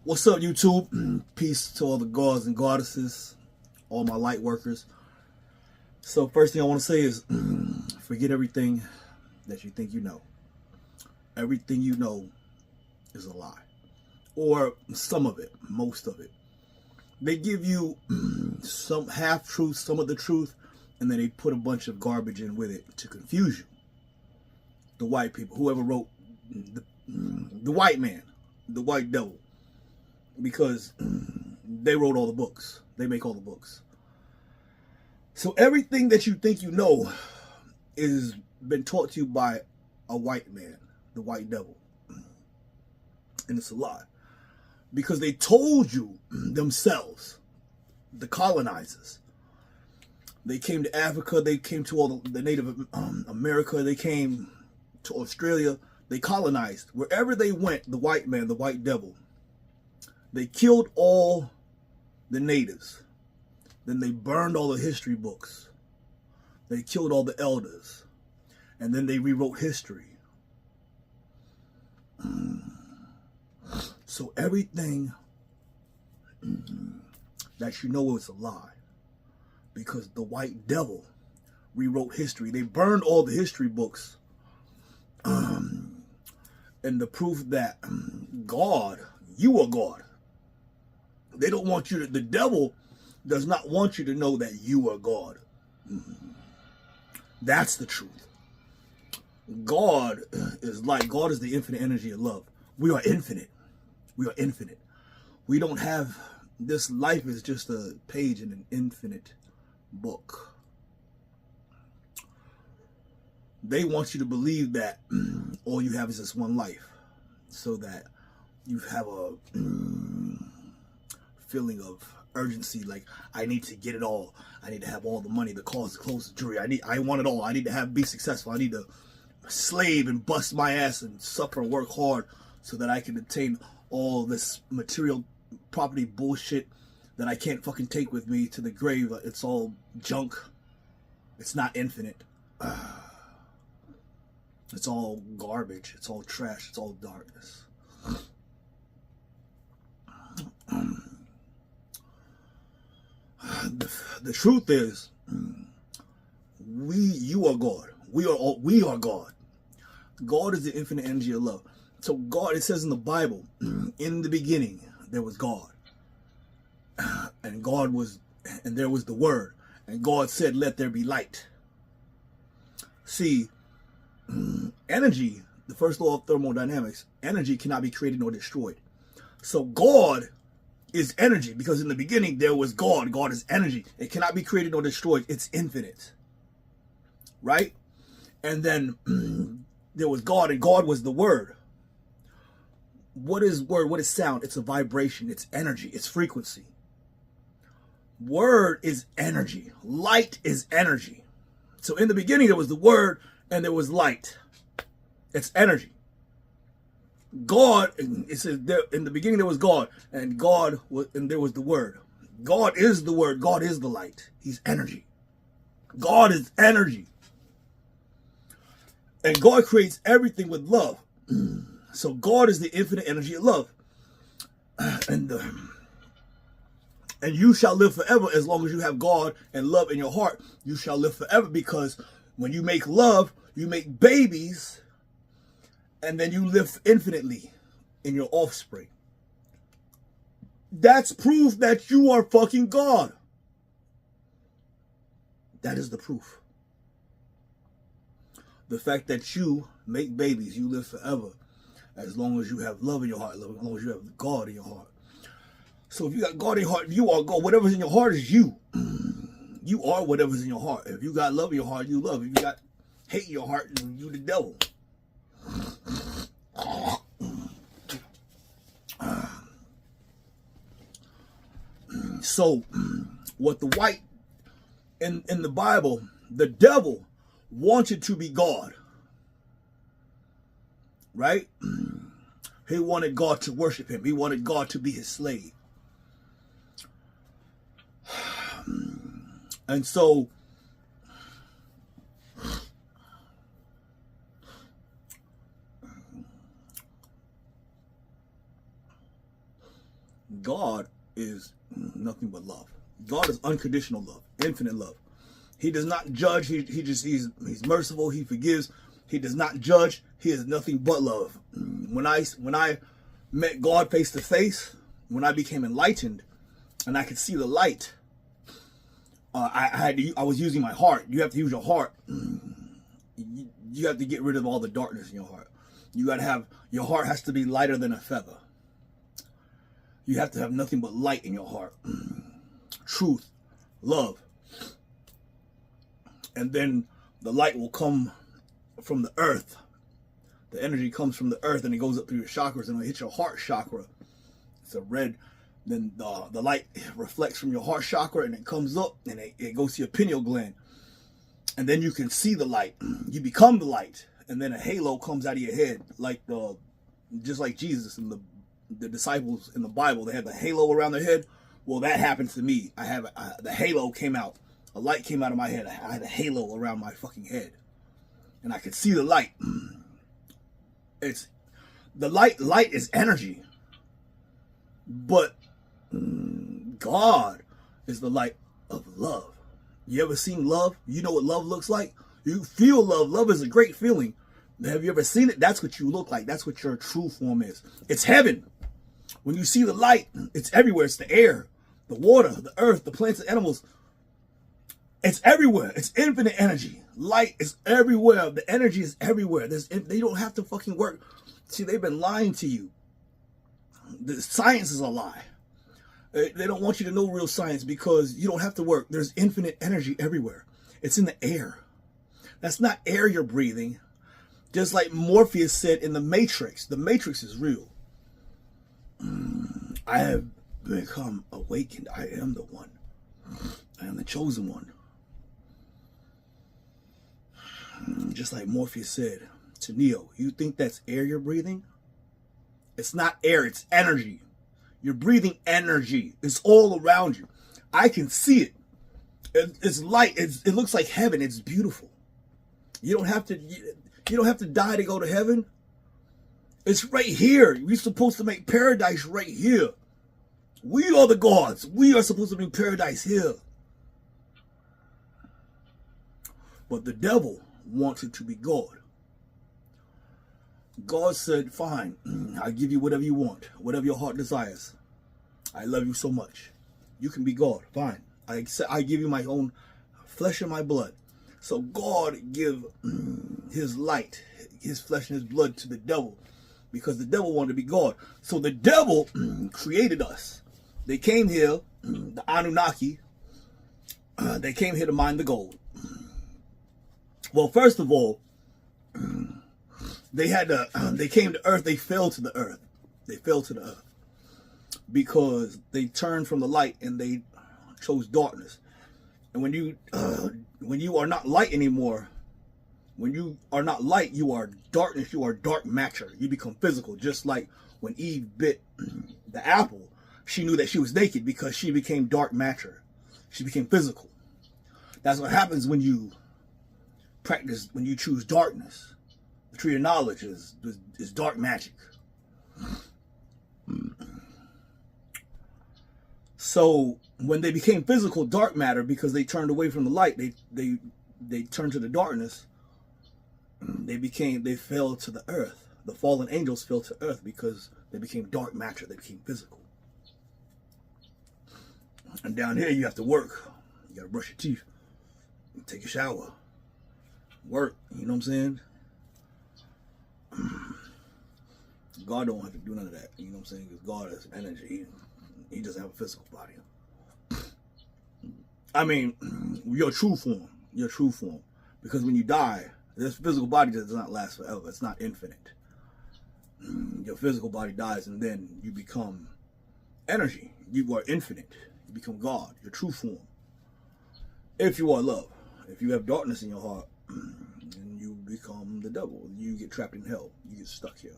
What's up, YouTube? Peace to all the gods and goddesses, all my light workers. So first thing I want to say is forget everything that you think you know. Everything you know is a lie. Or some of it, most of it. They give you some half-truth, some of the truth, and then they put a bunch of garbage in with it to confuse you. The white people, whoever wrote the white man, the white devil, because they wrote all the books. They make all the books. So everything that you think you know is been taught to you by a white man, the white devil. And it's a lie. Because they told you themselves, the colonizers. They came to Africa, they came to all the Native America, they came to Australia, they colonized. Wherever they went, the white man, the white devil, they killed all the natives. Then they burned all the history books. They killed all the elders. And then they rewrote history. So everything that you know is a lie. Because the white devil rewrote history. They burned all the history books. And the proof that God, you are God. They don't want you to, the devil does not want you to know that you are God. That's the truth. God is light. God is the infinite energy of love. We are infinite. We are infinite. We don't have, this life is just a page in an infinite book. They want you to believe that all you have is this one life, so that you have a feeling of urgency, like I need to get it all. I need to have all the money, the cars, the clothes, the jewelry. I want it all. I need to be successful. I need to slave and bust my ass and suffer and work hard so that I can attain all this material property bullshit that I can't fucking take with me to the grave. It's all junk. It's not infinite. It's all garbage. It's all trash. It's all darkness. The truth is, you are God. We are God. God is the infinite energy of love. So God, it says in the Bible, in the beginning there was God, and there was the Word, and God said, "Let there be light." See, energy, the first law of thermodynamics, energy cannot be created nor destroyed. So God is energy, because in the beginning there was God. God is energy. It cannot be created nor destroyed. It's infinite. Right? And then there was God, and God was the Word. What is word? What is sound? It's a vibration. It's energy. It's frequency. Word is energy. Light is energy. So in the beginning there was the Word and there was light. It's energy. God, it says there, in the beginning there was God, and there was the Word. God is the Word. God is the light. He's energy. God is energy. And God creates everything with love. So God is the infinite energy of love. And you shall live forever as long as you have God and love in your heart. You shall live forever, because when you make love, you make babies, and then you live infinitely in your offspring. That's proof that you are fucking God. That is the proof. The fact that you make babies, you live forever, as long as you have love in your heart, as long as you have God in your heart. So if you got God in your heart, you are God. Whatever's in your heart is you. You are whatever's in your heart. If you got love in your heart, you love. If you got hate in your heart, you the devil. So what the white in the Bible, the devil wanted to be God. Right? He wanted God to worship him. He wanted God to be his slave. And so God is nothing but love. God is unconditional love, infinite love. He does not judge. He's merciful. He forgives. He does not judge. He is nothing but love. When I met God face to face, when I became enlightened, and I could see the light, I was using my heart. You have to use your heart. You have to get rid of all the darkness in your heart. You got to have, your heart has to be lighter than a feather. You have to have nothing but light in your heart. Truth, love. And then the light will come from the earth. The energy comes from the earth and it goes up through your chakras and it hits your heart chakra. It's a red. Then the light reflects from your heart chakra and it comes up and it goes to your pineal gland. And then you can see the light. You become the light. And then a halo comes out of your head, like just like Jesus and the disciples in the Bible. They have the halo around their head. Well, that happened to me. The halo came out. A light came out of my head. I had a halo around my fucking head. And I could see the light. It's the light. Light is energy. But God is the light of love. You ever seen love? You know what love looks like? You feel love. Love is a great feeling. Have you ever seen it? That's what you look like. That's what your true form is. It's heaven. When you see the light, it's everywhere. It's the air, the water, the earth, the plants, the animals. It's everywhere. It's infinite energy. Light is everywhere. The energy is everywhere. They don't have to fucking work. See, they've been lying to you. The science is a lie. They don't want you to know real science because you don't have to work. There's infinite energy everywhere. It's in the air. That's not air you're breathing. Just like Morpheus said in the Matrix is real. I have become awakened. I am the one. I am the chosen one. Just like Morpheus said to Neo, you think that's air you're breathing? It's not air, it's energy. You're breathing energy. It's all around you. I can see it. It's light. It looks like heaven. It's beautiful. You don't have to die to go to heaven. It's right here. We're supposed to make paradise right here. We are the gods. We are supposed to make paradise here. But the devil wants it to be God. God said, fine, I'll give you whatever you want, whatever your heart desires. I love you so much. You can be God, fine. I give you my own flesh and my blood. So God give his light, his flesh and his blood to the devil because the devil wanted to be God. So the devil created us. They came here, the Anunnaki, they came here to mine the gold. Well, first of all, they came to earth, they fell to the earth. They fell to the earth because they turned from the light and they chose darkness. And when you are not light anymore, when you are not light, you are darkness, you are dark matter. You become physical, just like when Eve bit the apple, she knew that she was naked because she became dark matter. She became physical. That's what happens when you practice, when you choose darkness. The tree of knowledge is dark magic. So when they became physical dark matter, because they turned away from the light, they turned to the darkness. They fell to the earth. The fallen angels fell to earth because they became dark matter. They became physical. And down here you have to work. You gotta brush your teeth, take a shower, work. You know what I'm saying? God don't have to do none of that. You know what I'm saying? Because God is energy. He doesn't have a physical body. I mean, your true form. Your true form. Because when you die, this physical body does not last forever. It's not infinite. Your physical body dies and then you become energy. You are infinite. You become God. Your true form. If you are love. If you have darkness in your heart, and you become the devil. You get trapped in hell. You get stuck here.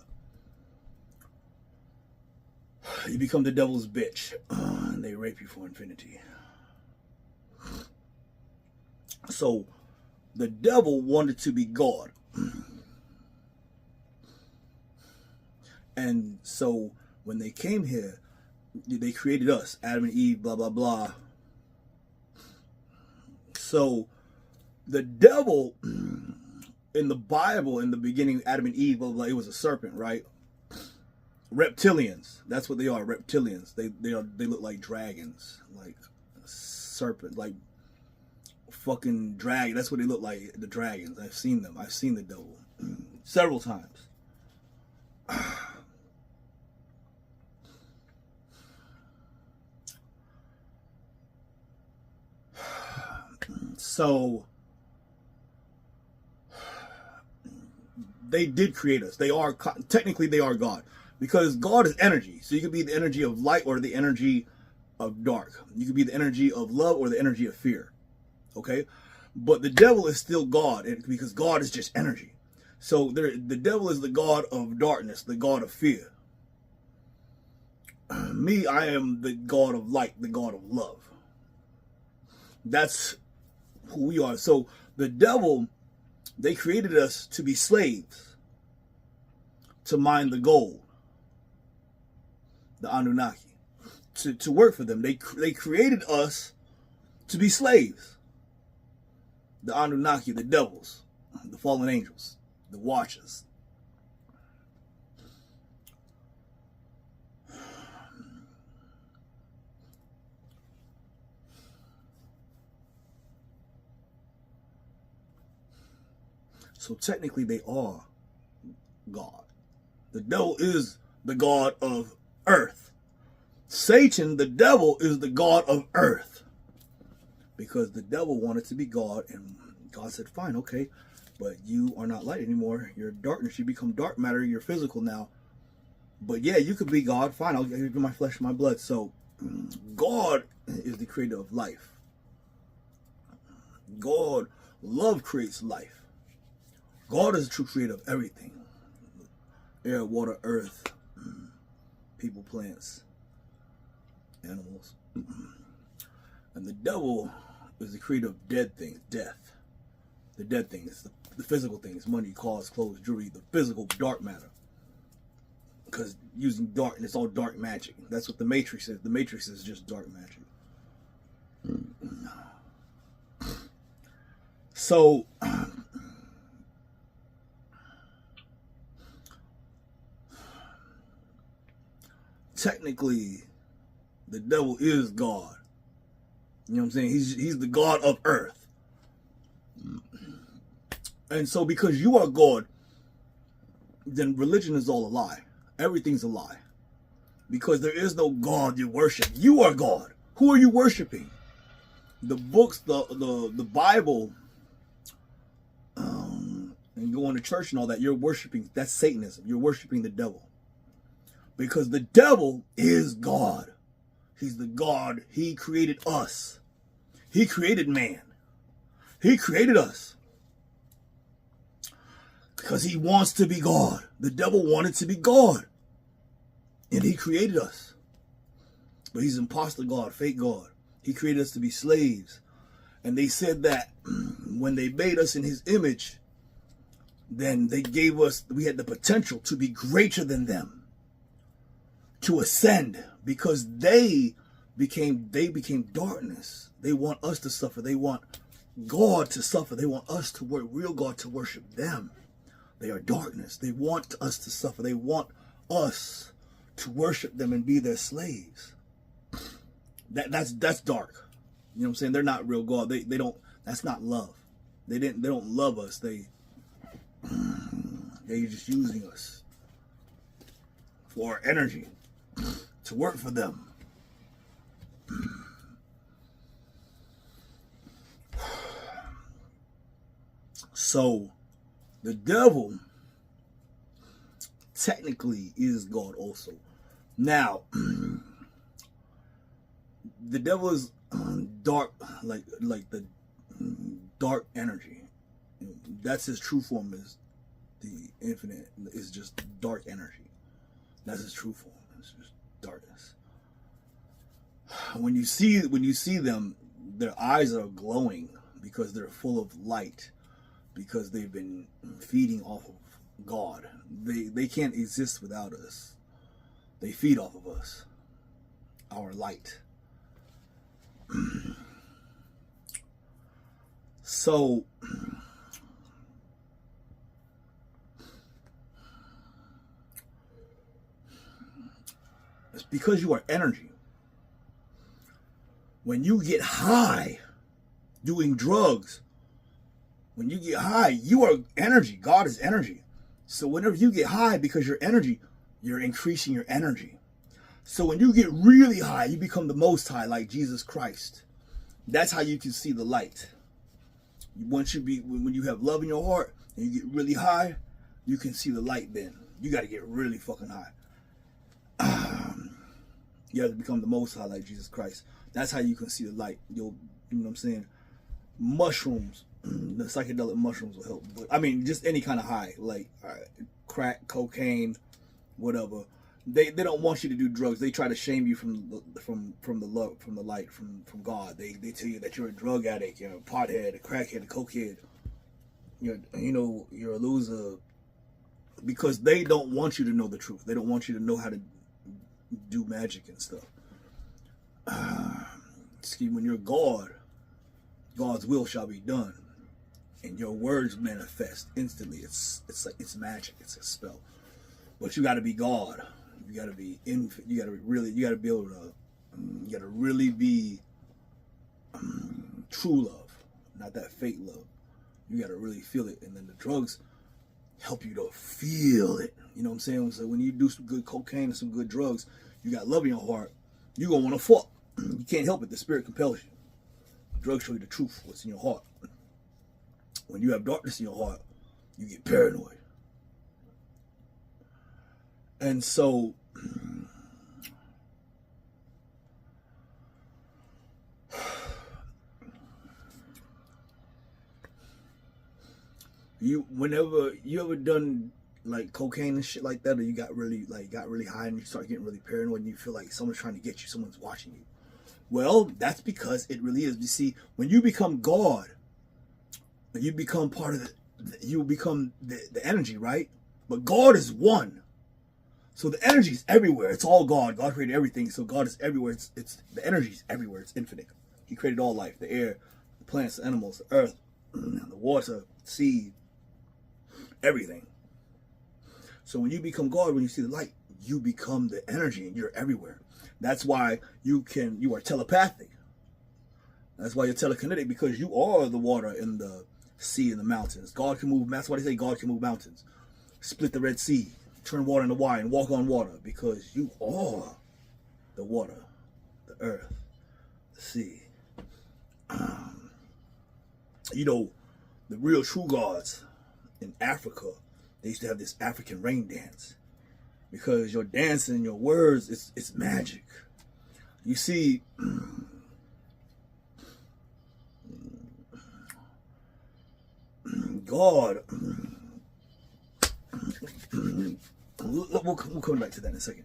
You become the devil's bitch. And they rape you for infinity. So, the devil wanted to be God. And so, when they came here, They created us, Adam and Eve, blah, blah, blah. So the devil in the Bible, in the beginning, Adam and Eve, blah, blah, it was a serpent, right? Reptilians. That's what they are, reptilians. They look like dragons, like serpent, like fucking dragon. That's what they look like, the dragons. I've seen them. I've seen the devil several times. So they did create us. They are technically they are God, because God is energy. So you could be the energy of light or the energy of dark. You could be the energy of love or the energy of fear. Okay, but the devil is still God, because God is just energy. So the devil is the god of darkness, the god of fear. Me, I am the god of light, the god of love. That's who we are. So the devil, they created us to be slaves, to mine the gold, the Anunnaki, to work for them. They created us to be slaves. The Anunnaki, the devils, the fallen angels, the watchers. So technically they are God. The devil is the god of earth. Satan, the devil, is the god of earth. Because the devil wanted to be God, and God said, fine, okay, but you are not light anymore. You're darkness. You become dark matter. You're physical now. But yeah, you could be God. Fine, I'll give you my flesh and my blood. So God is the creator of life. God, love creates life. God is the true creator of everything. Air, water, earth, people, plants, animals. And the devil is the creator of dead things, death. The dead things, the physical things, money, cars, clothes, jewelry, the physical dark matter. Because using dark, and it's all dark magic. That's what the Matrix is. The Matrix is just dark magic. So, technically, the devil is God. You know what I'm saying? He's the God of earth. And so because you are God, then religion is all a lie. Everything's a lie. Because there is no God you worship. You are God. Who are you worshiping? The books, the Bible, and going to church and all that, you're worshiping, that's Satanism. You're worshiping the devil. Because the devil is God. He's the God. He created us. He created man. He created us. Because he wants to be God. The devil wanted to be God. And he created us. But he's imposter God, fake God. He created us to be slaves. And they said that when they made us in his image, then they gave us, we had the potential to be greater than them. To ascend. Because they became darkness. They want us to suffer. They want God to suffer. They want us to work, real God to worship them. They are darkness. They want us to suffer. They want us to worship them and be their slaves. That's dark. You know what I'm saying? They're not real God. They don't. That's not love. They don't love us. They're just using us for our energy to work for them. So the devil technically is God also. Now, the devil is dark, like the dark energy. That's his true form, is the infinite, is just dark energy. That's his true form. It's just darkness. When you see them, their eyes are glowing because they're full of light, because they've been feeding off of God. They can't exist without us. They feed off of us. our light. So it's because you are energy. When you get high doing drugs, when you get high, you are energy. God is energy. So whenever you get high, because you're energy, you're increasing your energy. So when you get really high, you become the most high, like Jesus Christ. That's how you can see the light. When you have love in your heart and you get really high, you can see the light then. You got to get really fucking high. You have to become the most high, like Jesus Christ. That's how you can see the light. You know what I'm saying? Mushrooms, the psychedelic mushrooms will help. But I mean, just any kind of high, like crack, cocaine, whatever. They don't want you to do drugs. They try to shame you from the light, from God. They tell you that you're a drug addict, you're a pothead, a crackhead, a cokehead. You're a loser, because they don't want you to know the truth. They don't want you to know how to do magic and stuff. When you're God, God's will shall be done, and your words manifest instantly. It's like it's magic. It's a spell. But you got to be God. You got to be you got to be able to. You got to really be true love, not that fake love. You got to really feel it, and then the drugs help you to feel it. You know what I'm saying? So when you do some good cocaine and some good drugs, you got love in your heart, you're gonna want to fuck. You can't help it. The spirit compels you. Drugs show you the truth, what's in your heart. When you have darkness in your heart, you get paranoid. And so whenever you ever done like cocaine and shit like that, or you got really high and you start getting really paranoid and you feel like someone's trying to get you, someone's watching you. Well, that's because it really is. You see, when you become God, you become part of you become the energy, right? But God is one. So the energy is everywhere. It's all God. God created everything. So God is everywhere. It's the energy is everywhere. It's infinite. He created all life, the air, the plants, the animals, the earth, the water, the sea, everything. So when you become God, when you see the light, you become the energy and you're everywhere. That's why you are telepathic. That's why you're telekinetic, because you are the water and the sea and the mountains. God can move. That's why they say God can move mountains. Split the Red Sea, turn water into wine, walk on water, because you are the water, the earth, the sea. The real true gods in Africa, they used to have this African rain dance, because your dancing and your words, it's magic. You see, God, we'll come back to that in a second.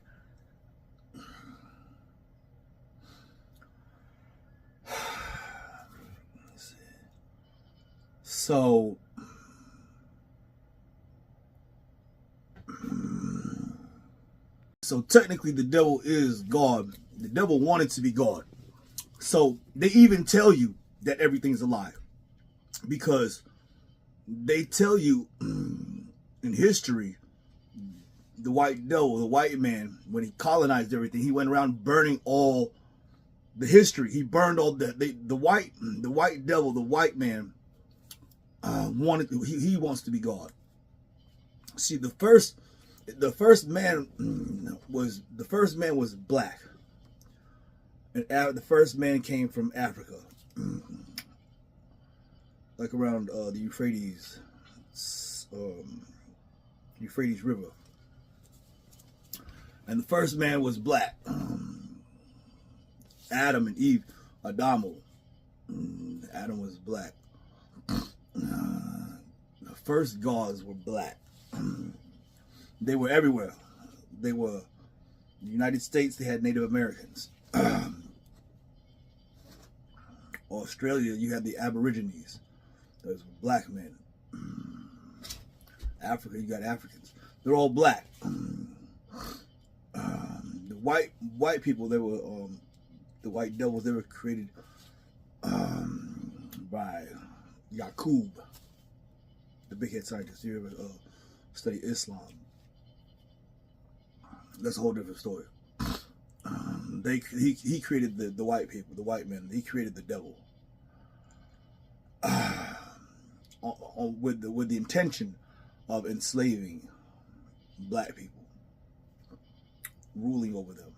So technically the devil is God. The devil wanted to be God. So they even tell you that everything's a lie, because they tell you in history, the white devil, the white man, when he colonized everything, he went around burning all the history. He burned all the white devil, the white man he wants to be God. See, the first man was black, and the first man came from Africa, like around the Euphrates River, and the first man was black. Adam and Eve, Adam was black. The first gods were black. They were everywhere. They were in the United States. They had Native Americans. Australia, you had the Aborigines. Those were black men. Africa, you got Africans. They're all black. The white people, they were the white devils. They were created by Yaqub, the big head scientist. You ever study Islam? That's a whole different story. He created the white people, the white men. He created the devil with the intention of enslaving black people, ruling over them.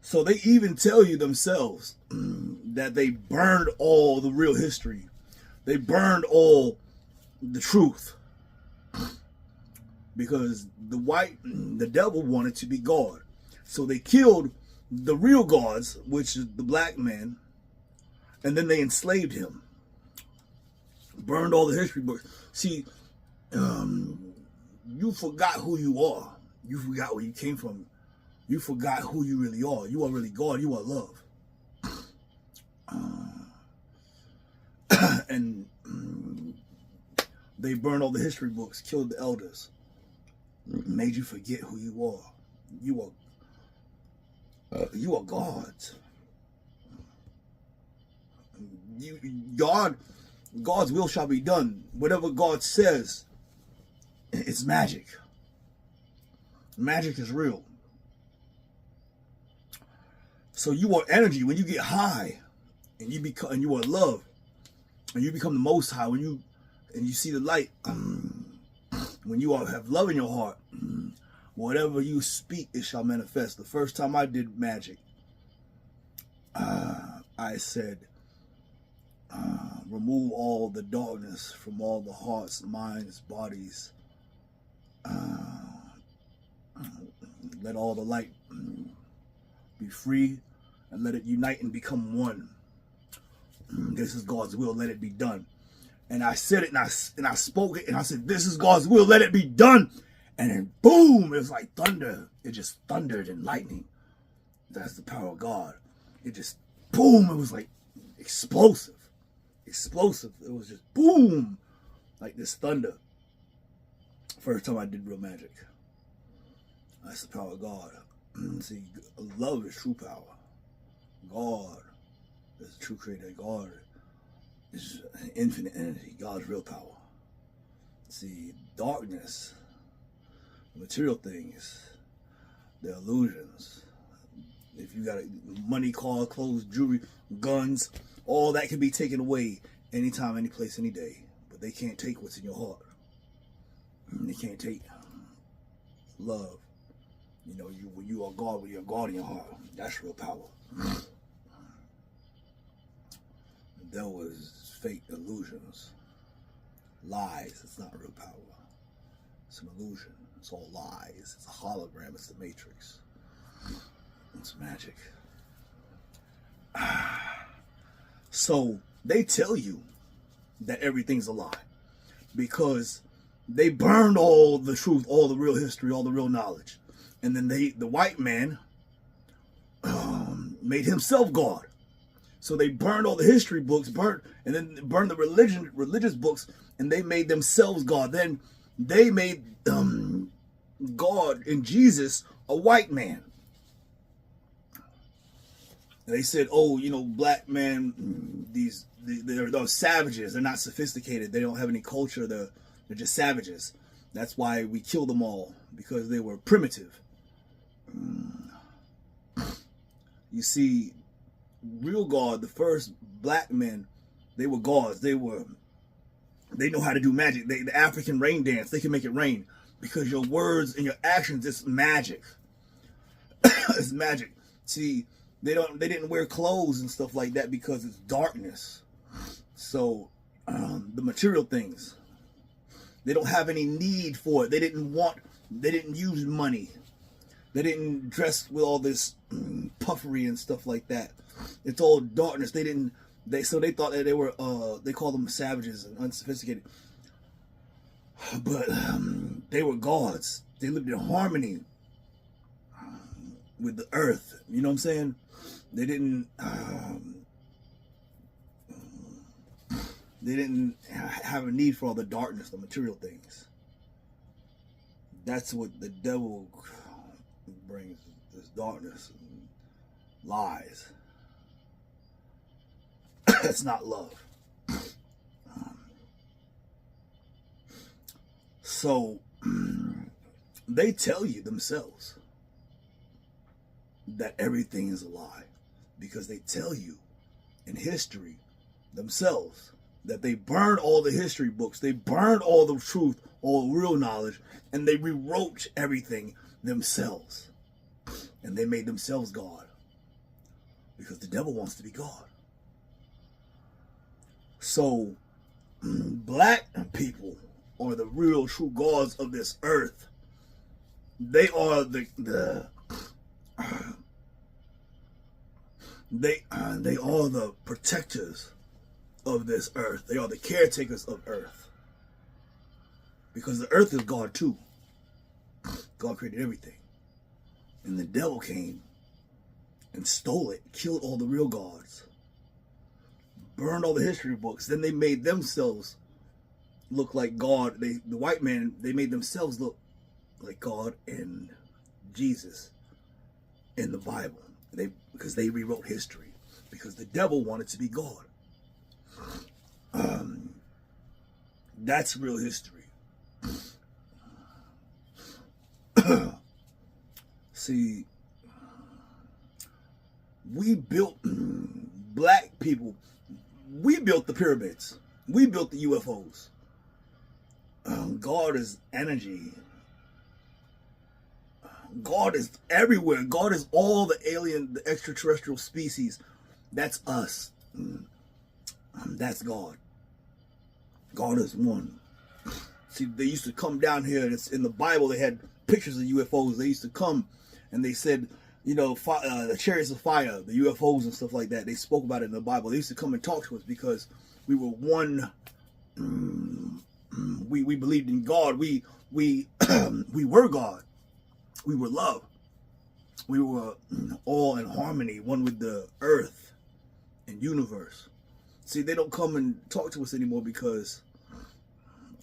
So they even tell you themselves that they burned all the real history. They burned all the truth. Because the devil wanted to be God. So they killed the real gods, which is the black man, and then they enslaved him. Burned all the history books. See, you forgot who you are. You forgot where you came from. You forgot who you really are. You are really God. You are love. And they burned all the history books, killed the elders, made you forget who you are. You are God's. God's will shall be done. Whatever God says, it's magic. Magic is real. So you are energy. When you get high, and you are love, and you become the Most High. When you see the light, when you have love in your heart, whatever you speak, it shall manifest. The first time I did magic, I said, remove all the darkness from all the hearts, minds, bodies. Let all the light be free, and let it unite and become one. This is God's will, let it be done. And I said it, and I spoke it, and I said, this is God's will, let it be done. And then boom, it was like thunder. It just thundered and lightning. That's the power of God. It just boom, it was like explosive. Explosive. It was just boom, like this thunder. First time I did real magic. That's the power of God. See, love is true power. God is the true creator. God is infinite energy. God's real power. See, darkness, material things, they're illusions. If you got money, car, clothes, jewelry, guns, all that can be taken away anytime, any place, any day. But they can't take what's in your heart. They can't take love. You know, when you are God, when you're God in your heart, that's real power. There was fake illusions, lies. It's not real power. It's an illusion. It's all lies. It's a hologram. It's the Matrix. It's magic. So they tell you that everything's a lie because they burned all the truth, all the real history, all the real knowledge. And then the white man made himself God. So they burned all the history books, burned the religious books, and they made themselves God. Then they made God in Jesus a white man. And they said, oh, you know, black men, they're savages. They're not sophisticated. They don't have any culture. They're just savages. That's why we killed them all, because they were primitive. You see, real God, the first black men, they were gods. They know how to do magic. The African rain dance, they can make it rain because your words and your actions, it's magic. It's magic. See, they didn't wear clothes and stuff like that because it's darkness. So the material things, they don't have any need for it. They didn't use money. They didn't dress with all this puffery and stuff like that. It's all darkness. So they thought that they were, they called them savages and unsophisticated. But they were gods. They lived in harmony with the earth. You know what I'm saying? They didn't have a need for all the darkness, the material things. That's what the devil brings, this darkness and lies. It's not love. So they tell you themselves that everything is a lie, because they tell you in history themselves that they burned all the history books, they burned all the truth, all the real knowledge, and they rewrote everything themselves. And they made themselves God, because the devil wants to be God. So black people are the real true gods of this earth. They are they are the protectors of this earth. They are the caretakers of earth, because the earth is God too. God created everything, and the devil came and stole it, killed all the real gods, burned all the history books. Then they made themselves look like God. The white man, they made themselves look like God and Jesus in the Bible. Because they rewrote history, because the devil wanted to be God. That's real history. See, we built, black people, we built the pyramids. We built the UFOs. God is energy. God is everywhere. God is all the alien, the extraterrestrial species. That's us. That's God. God is one. See, they used to come down here, and it's in the Bible. They had pictures of UFOs. They used to come, and they said, you know, the chariots of fire, the UFOs and stuff like that. They spoke about it in the Bible. They used to come and talk to us because we were one. We believed in God. We were God. We were love. We were all in harmony, one with the earth and universe. See, they don't come and talk to us anymore because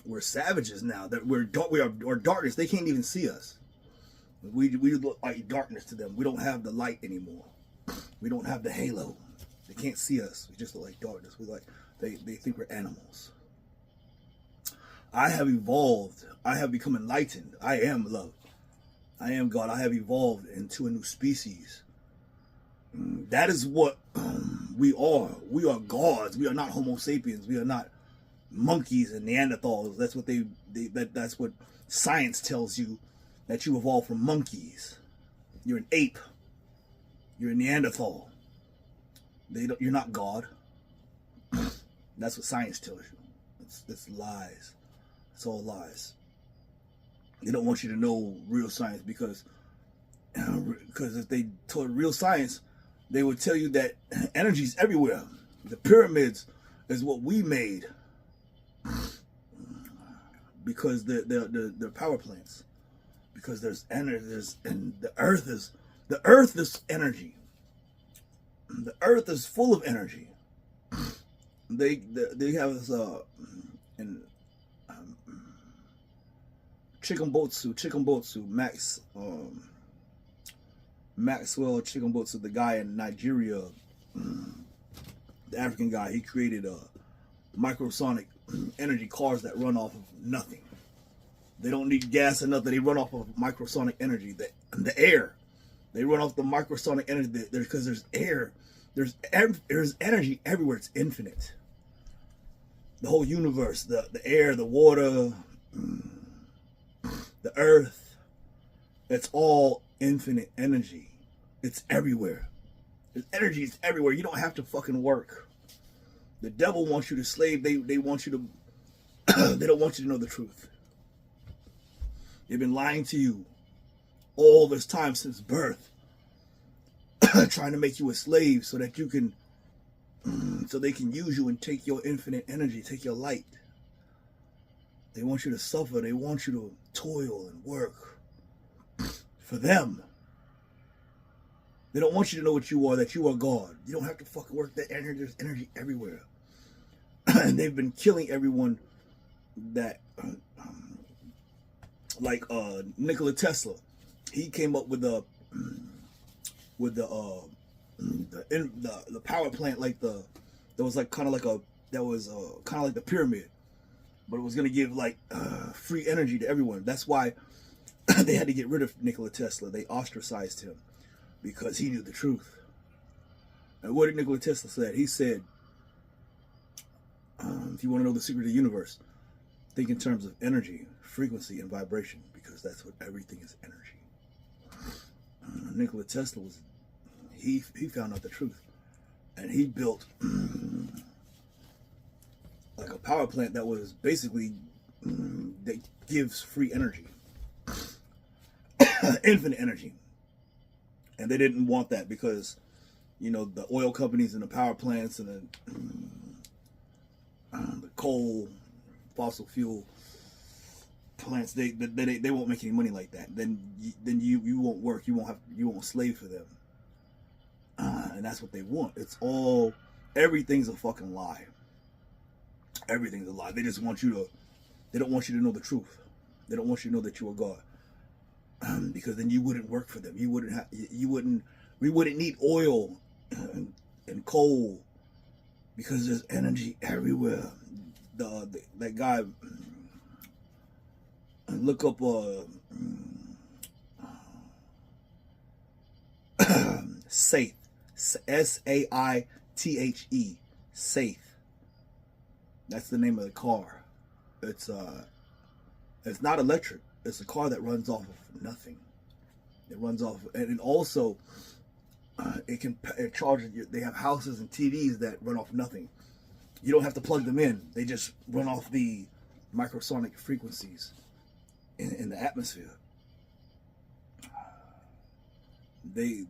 we're savages now. That we are darkness. They can't even see us. We look like darkness to them. We don't have the light anymore. We don't have the halo. They can't see us. We just look like darkness. They think we're animals. I have evolved. I have become enlightened. I am love. I am God. I have evolved into a new species. That is what we are. We are gods. We are not Homo sapiens. We are not monkeys and Neanderthals. That's what that's what science tells you, that you evolved from monkeys. You're an ape. You're a Neanderthal. You're not God. That's what science tells you. It's lies. It's all lies. They don't want you to know real science because if they taught real science, they would tell you that energy is everywhere. The pyramids is what we made because they're power plants. Because there's energy, and the earth is energy. The earth is full of energy. They have this in Chikumbotsu, Maxwell Chikumbotsu, the guy in Nigeria, the African guy. He created microsonic energy cars that run off of nothing. They don't need gas or nothing. They run off of microsonic energy. The air, they run off the microsonic energy because there's air. There's energy everywhere. It's infinite. The whole universe, the air, the water, the earth, it's all infinite energy. It's everywhere. There's energy is everywhere. You don't have to fucking work. The devil wants you to slave. They want you to they don't want you to know the truth. They've been lying to you all this time since birth, trying to make you a slave so that you can so they can use you and take your infinite energy, take your light. They want you to suffer. They want you to toil and work for them. They don't want you to know what you are, that you are God. You don't have to fucking work that energy. There's energy everywhere. And they've been killing everyone that Like Nikola Tesla, he came up with the power plant, like that was like kind of like the pyramid, but it was gonna give like free energy to everyone. That's why they had to get rid of Nikola Tesla. They ostracized him because he knew the truth. And what did Nikola Tesla say? He said, if you want to know the secret of the universe, think in terms of energy, frequency, and vibration, because that's what everything is, energy. Nikola Tesla he found out the truth, and he built like a power plant that was basically that gives free energy, infinite energy. And they didn't want that because, you know, the oil companies and the power plants and the coal, fossil fuel plants, they won't make any money like that. Then you won't work. You won't slave for them. And that's what they want. Everything's a fucking lie. Everything's a lie. They just want you to. They don't want you to know the truth. They don't want you to know that you are God. Because then you wouldn't work for them. We wouldn't need oil and coal, because there's energy everywhere. That guy, look up Saith, Saithe, Saith. That's the name of the car. It's not electric. It's a car that runs off of nothing. It runs off, and also it charges. They have houses and TVs that run off nothing. You don't have to plug them in. They just run off the microsonic frequencies in the atmosphere. They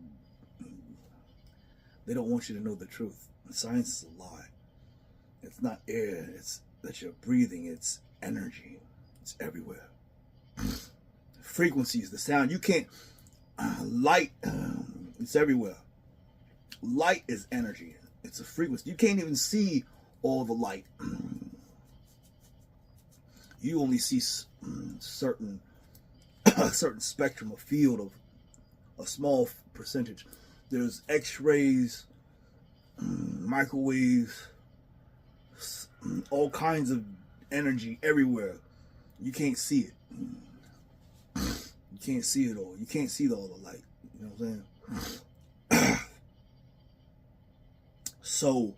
don't want you to know the truth. Science is a lie. It's not air. It's that you're breathing. It's energy. It's everywhere. Frequencies, the sound. You can't. Light. It's everywhere. Light is energy. It's a frequency. You can't even see all the light. You only see certain spectrum, a field of a small percentage. There's X-rays, microwaves, all kinds of energy everywhere. You can't see it. You can't see it all. You can't see all the light. You know what I'm saying? So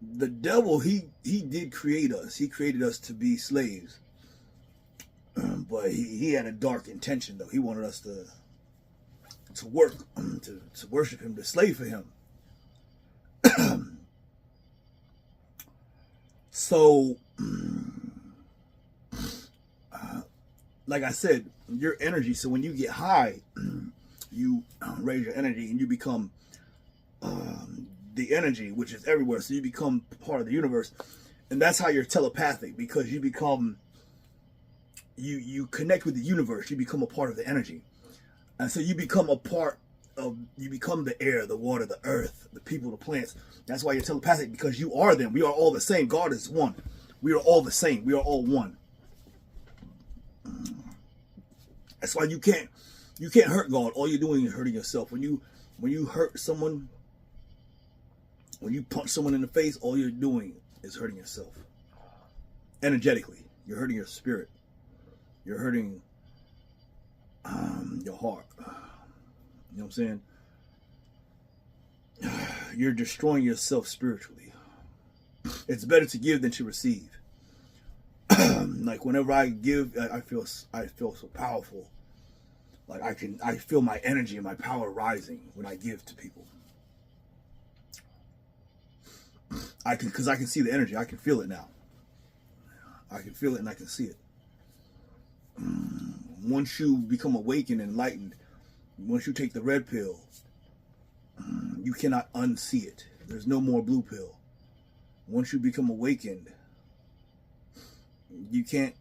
the devil, he did create us. He created us to be slaves. But he had a dark intention, though. He wanted us to work, to worship him, to slave for him. So, like I said, your energy. So when you get high, you raise your energy and you become the energy, which is everywhere. So you become part of the universe, and that's how you're telepathic, because you become you connect with the universe. You become a part of the energy, and so you become a part of. You become the air, the water, the earth, the people, the plants. That's why you're telepathic, because you are them. We are all the same. God is one. We are all the same. We are all one. That's why you can't hurt God. All you're doing is hurting yourself. When you hurt someone, when you punch someone in the face, all you're doing is hurting yourself. Energetically, you're hurting your spirit. You're hurting your heart. You know what I'm saying? You're destroying yourself spiritually. It's better to give than to receive. Like whenever I give, I feel so powerful. Like I feel my energy and my power rising when I give to people. Because I can see the energy. I can feel it now. I can feel it and I can see it. Once you become awakened and enlightened, once you take the red pill, you cannot unsee it. There's no more blue pill. Once you become awakened, you can't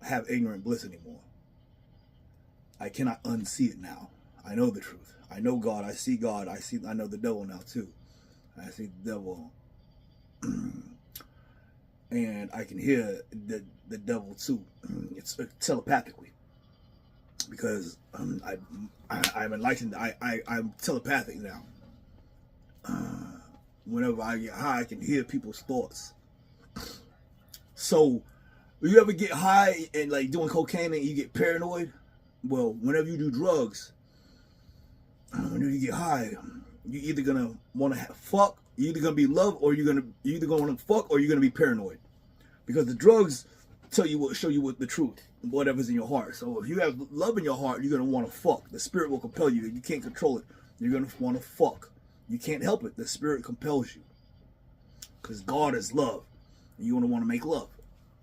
have ignorant bliss anymore. I cannot unsee it now. I know the truth. I know God. I see God. I know the devil now too. I see the devil. and I can hear the devil too. It's telepathically, because I'm enlightened. I'm telepathic now. Whenever I get high, I can hear people's thoughts. So, you ever get high and like doing cocaine and you get paranoid? Well, whenever you do drugs, whenever you get high, you're either gonna want to fuck, you're either gonna be love, or you're either gonna want to fuck, or you're gonna be paranoid, because the drugs show you what the truth, whatever's in your heart. So if you have love in your heart, you're gonna want to fuck. The spirit will compel you. You can't control it. You're gonna want to fuck. You can't help it. The spirit compels you, because God is love. You're gonna want to make love.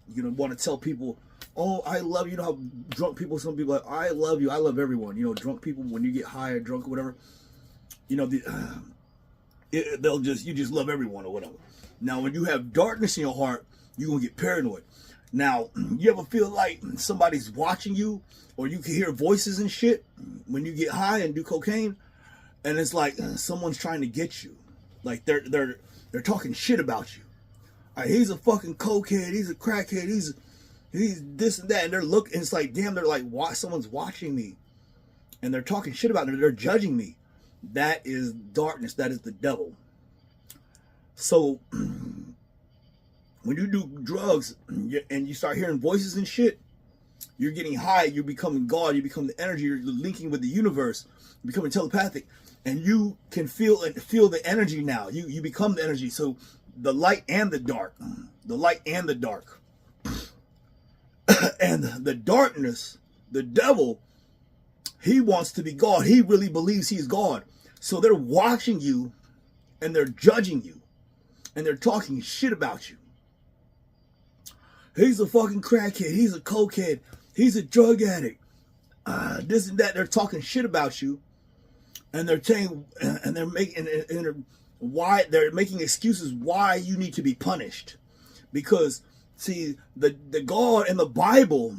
You're gonna want to tell people, "Oh, I love you." You know how drunk people, some people are like, "I love you. I love everyone." You know, drunk people, when you get high or drunk or whatever, you know, you just love everyone or whatever. Now, when you have darkness in your heart, you're gonna get paranoid. Now, you ever feel like somebody's watching you, or you can hear voices and shit when you get high and do cocaine, and it's like someone's trying to get you, like they're talking shit about you. He's a fucking cokehead. He's a crackhead. He's this and that, and they're looking. And it's like, damn, they're like, why? Someone's watching me, and they're talking shit about me. They're judging me. That is darkness. That is the devil. So when you do drugs and you start hearing voices and shit, you're getting high. You're becoming God. You become the energy. You're linking with the universe. You're becoming telepathic, and you can feel the energy now. You become the energy. So the light and the dark, and the darkness, the devil, he wants to be God. He really believes he's God. So they're watching you, and they're judging you, and they're talking shit about you. He's a fucking crackhead. He's a cokehead. He's a drug addict. This and that. They're talking shit about you, and they're saying, and they're making excuses why you need to be punished. Because, see, the God in the Bible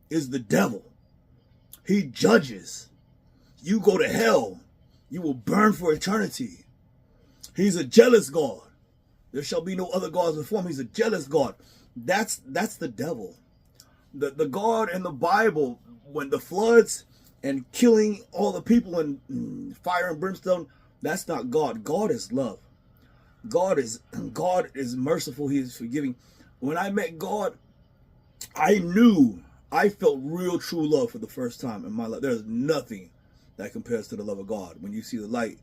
is the devil. He judges. You go to hell. You will burn for eternity. He's a jealous God. There shall be no other gods before him. He's a jealous God. That's the devil. The God in the Bible, when the floods and killing all the people in fire and brimstone, that's not God. God is love. God is merciful. He is forgiving. When I met God, I felt real true love for the first time in my life. There's nothing that compares to the love of God. When you see the light,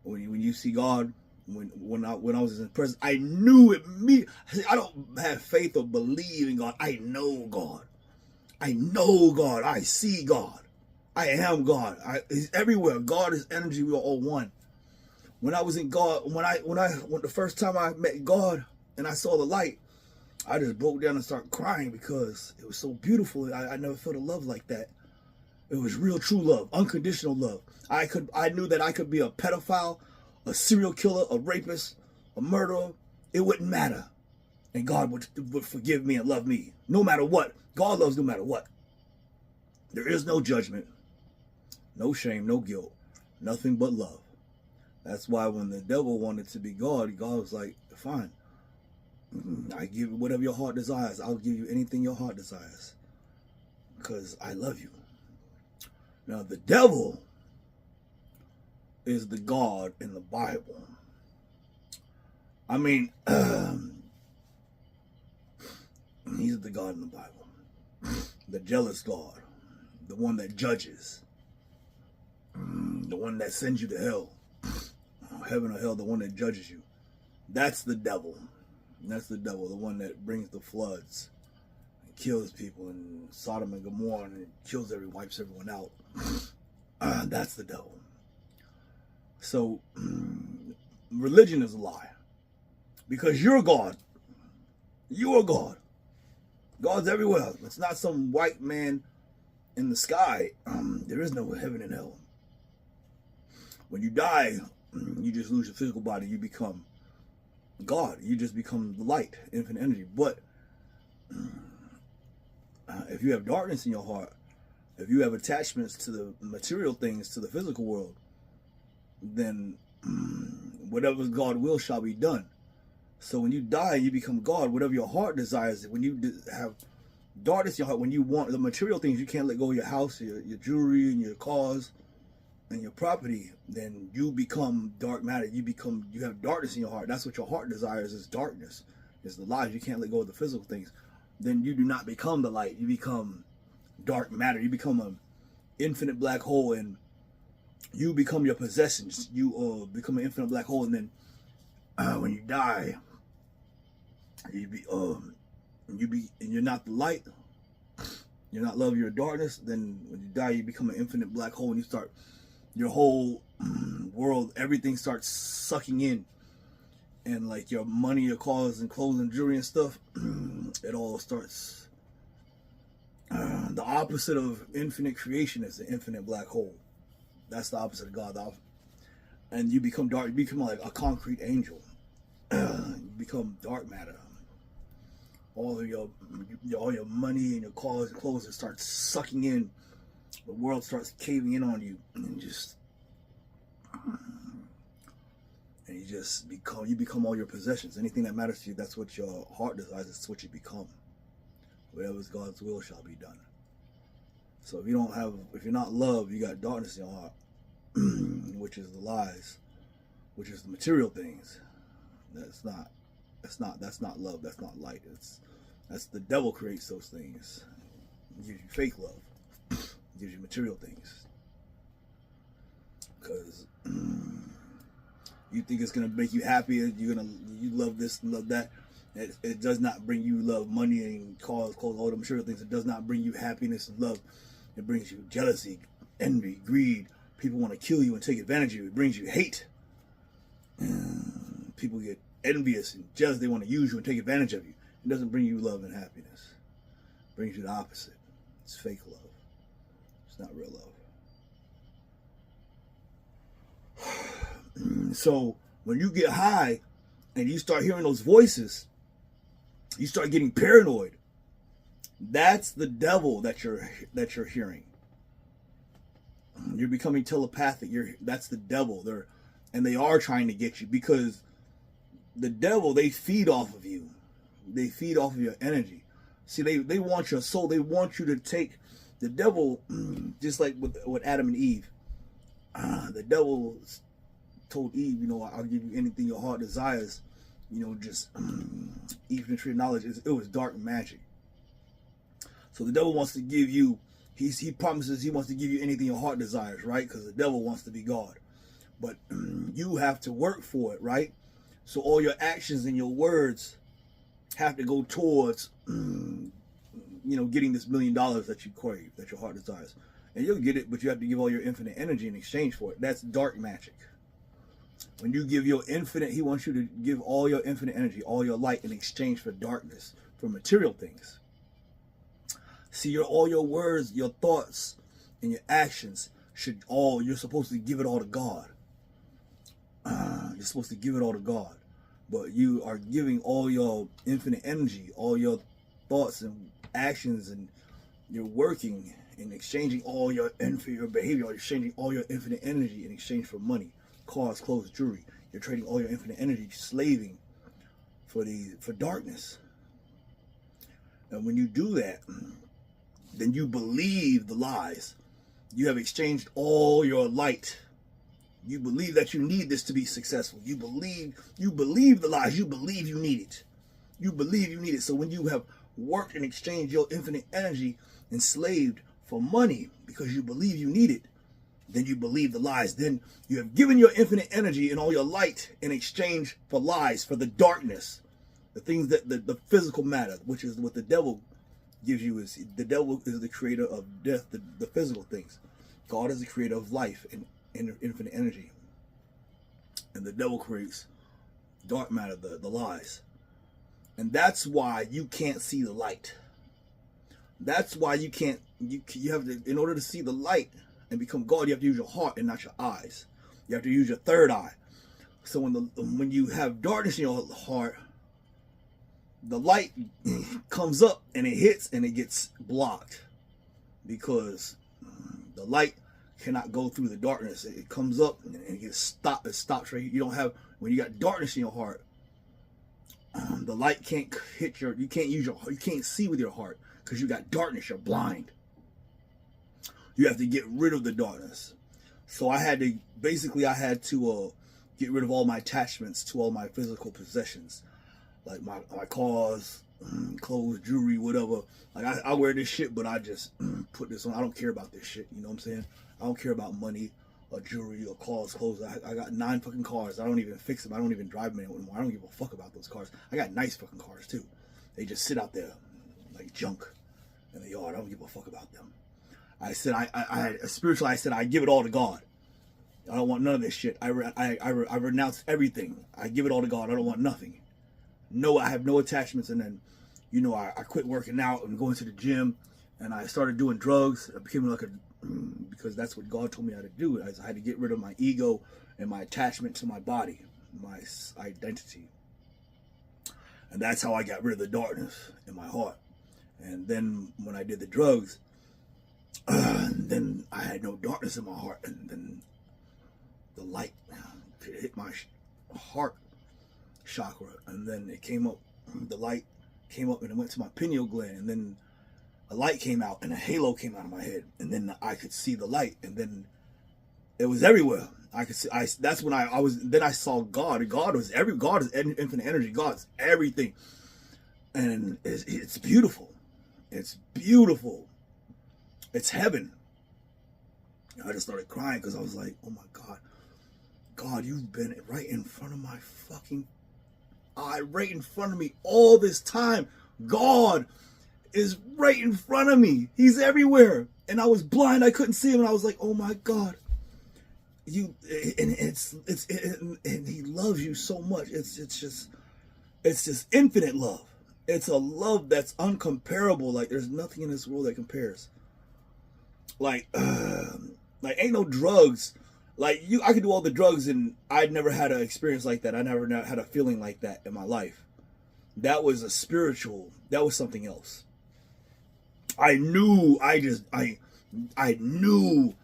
when you see God, when I was in His presence, I knew it. I don't have faith or believe in God. I know God. I know God. I see God. I am God. He's everywhere. God is energy. We are all one. When I was in God, when the first time I met God and I saw the light, I just broke down and started crying because it was so beautiful. I never felt a love like that. It was real, true love, unconditional love. I knew that I could be a pedophile, a serial killer, a rapist, a murderer. It wouldn't matter, and God would forgive me and love me no matter what. God loves no matter what. There is no judgment, no shame, no guilt, nothing but love. That's why when the devil wanted to be God, God was like, fine. I give you whatever your heart desires. I'll give you anything your heart desires, because I love you. Now, the devil is the God in the Bible. I mean, he's the God in the Bible. The jealous God. The one that judges. The one that sends you to hell. Heaven or hell, the one that judges you. That's the devil. That's the devil, the one that brings the floods and kills people in Sodom and Gomorrah and wipes everyone out. That's the devil. So, religion is a lie. Because you're God. You are God. God's everywhere. It's not some white man in the sky. There is no heaven and hell. When you die, you just lose your physical body. You become God. You just become the light, infinite energy. But if you have darkness in your heart, if you have attachments to the material things, to the physical world, then whatever God will shall be done. So when you die, you become God. Whatever your heart desires, when you have darkness in your heart, when you want the material things, you can't let go of your house, your jewelry, and your cars, and your property, then you become dark matter. You have darkness in your heart. That's what your heart desires, is darkness. It's the lies. You can't let go of the physical things. Then you do not become the light. You become dark matter. You become an infinite black hole, and you become your possessions. You become an infinite black hole, and then when you die, and you're not the light. You're not love. You're darkness. Then when you die, you become an infinite black hole, and you start your whole world. Everything starts sucking in, and like your money, your cars, and clothes, and jewelry and stuff. It all starts. The opposite of infinite creation is the infinite black hole. That's the opposite of God. And you become dark. You become like a concrete angel. You become dark matter. All your money and your cars and clothes, it starts sucking in. The world starts caving in on you, and you become all your possessions. Anything that matters to you, that's what your heart desires. That's what you become. Whatever is God's will shall be done. So if you're not love, you got darkness in your heart, which is the lies, which is the material things. That's not love. That's not light. That's the devil creates those things. He gives you fake love. He gives you material things. Because you think it's gonna make you happy. You love this and love that. It does not bring you love, money, and cars, clothes, all the material things. It does not bring you happiness and love. It brings you jealousy, envy, greed. People want to kill you and take advantage of you. It brings you hate. People get envious and jealous. They want to use you and take advantage of you. It doesn't bring you love and happiness. It brings you the opposite. It's fake love. It's not real love. So when you get high and you start hearing those voices, you start getting paranoid. That's the devil that you're hearing. You're becoming telepathic. That's the devil. They are trying to get you, because the devil, they feed off of you. They feed off of your energy. See, they want your soul. They want you to take the devil, just like with Adam and Eve. The devil told Eve, I'll give you anything your heart desires. Just eat from the tree of knowledge. It was dark magic. So the devil wants to give you, he promises he wants to give you anything your heart desires, right? Because the devil wants to be God. But you have to work for it, right? So all your actions and your words have to go towards, getting this $1 million that you crave, that your heart desires. And you'll get it, but you have to give all your infinite energy in exchange for it. That's dark magic. When you give your infinite, he wants you to give all your infinite energy, all your light in exchange for darkness, for material things. See, all your words, your thoughts, and your actions you're supposed to give it all to God. You're supposed to give it all to God. But you are giving all your infinite energy, all your thoughts and actions, and you're working and exchanging all your inferior behavior, or exchanging all your infinite energy in exchange for money, cars, clothes, jewelry. You're trading all your infinite energy, slaving for darkness. And when you do that, then you believe the lies. You have exchanged all your light. You believe that you need this to be successful. You believe the lies. You believe you need it. You believe you need it. So when you have worked and exchanged your infinite energy, enslaved for money because you believe you need it, then you believe the lies. Then you have given your infinite energy and all your light in exchange for lies, for the darkness, the things that the physical matter, which is what the devil gives you. The devil is the creator of death, the physical things. God is the creator of life and infinite energy. And the devil creates dark matter, the lies. And that's why you can't see the light. That's why you have to, in order to see the light and become God, you have to use your heart and not your eyes. You have to use your third eye. So when you have darkness in your heart, the light comes up and it hits and it gets blocked, because the light cannot go through the darkness. It comes up and it gets stopped. It stops right here. You don't have, when you got darkness in your heart, the light can't hit you can't see with your heart because you got darkness, you're blind. You have to get rid of the darkness. So I had to get rid of all my attachments to all my physical possessions, like my cars, clothes, jewelry, whatever. Like I wear this shit, but I just put this on. I don't care about this shit. You know what I'm saying? I don't care about money or jewelry or cars, clothes. I got 9 fucking cars. I don't even fix them. I don't even drive them anymore. I don't give a fuck about those cars. I got nice fucking cars too. They just sit out there like junk in the yard. I don't give a fuck about them. I said spiritually. I said I give it all to God. I don't want none of this shit. I renounce everything. I give it all to God. I don't want nothing. No, I have no attachments. And then, I quit working out and going to the gym, and I started doing drugs. I became because that's what God told me how to do. I had to get rid of my ego and my attachment to my body, my identity. And that's how I got rid of the darkness in my heart. And then when I did the drugs, then I had no darkness in my heart, and then the light hit my heart chakra, and then it came up. The light came up and it went to my pineal gland, and then a light came out and a halo came out of my head, and then I could see the light, and then it was everywhere. I could see. That's when I was. Then I saw God. God is infinite energy. God's everything, and it's beautiful. It's beautiful. It's heaven. I just started crying because I was like, oh my God. God, you've been right in front of my fucking eye, right in front of me all this time. God is right in front of me. He's everywhere. And I was blind. I couldn't see him. And I was like, oh my God. And he loves you so much. It's just infinite love. It's a love that's uncomparable. Like there's nothing in this world that compares. Like ain't no drugs. Like I could do all the drugs and I'd never had an experience like that. I never had a feeling like that in my life. That was that was something else. I knew, I knew,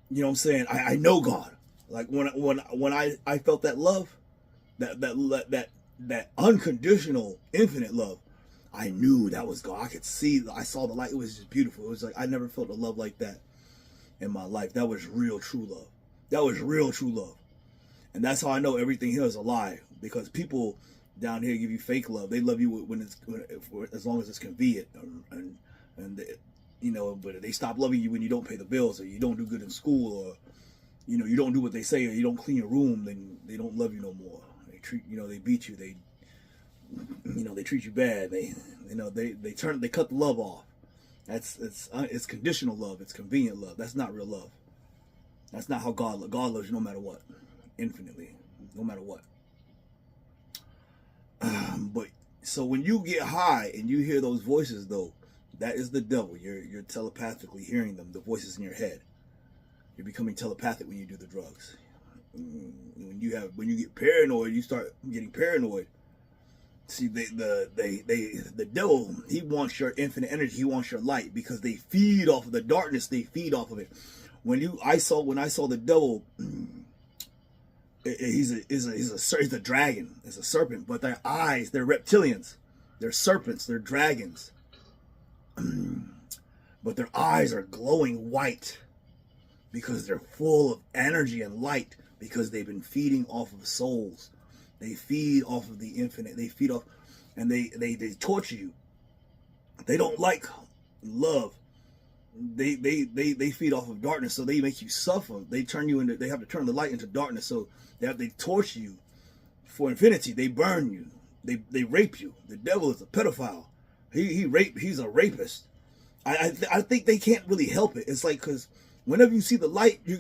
you know what I'm saying? I know God. Like when I felt that love, that unconditional, infinite love, I knew that was God. I saw the light. It was just beautiful. It was like, I never felt a love like that in my life. That was real, true love. That was real, true love. And that's how I know everything here is a lie. Because people down here give you fake love. They love you as long as it's convenient. But they stop loving you when you don't pay the bills, or you don't do good in school, or, you don't do what they say, or you don't clean your room, then they don't love you no more. They beat you. They treat you bad. They cut the love off. It's conditional love. It's convenient love. That's not real love. That's not how God loves you no matter what, infinitely, no matter what. But so when you get high and you hear those voices, though, that is the devil. You're telepathically hearing them, the voices in your head. You're becoming telepathic when you do the drugs. When you get paranoid, you start getting paranoid. See, the devil, he wants your infinite energy. He wants your light because they feed off of the darkness. They feed off of it. When I saw the devil, he's a dragon. It's a serpent, but their eyes, they're reptilians. They're serpents. They're dragons. But their eyes are glowing white because they're full of energy and light, because they've been feeding off of souls. They feed off of the infinite. They feed off, and they torture you. They don't like love. They feed off of darkness, so they make you suffer. They have to turn the light into darkness, so they torture you for infinity. They burn you. They rape you. The devil is a pedophile. He's a rapist. I think they can't really help it. It's like, because whenever you see the light, you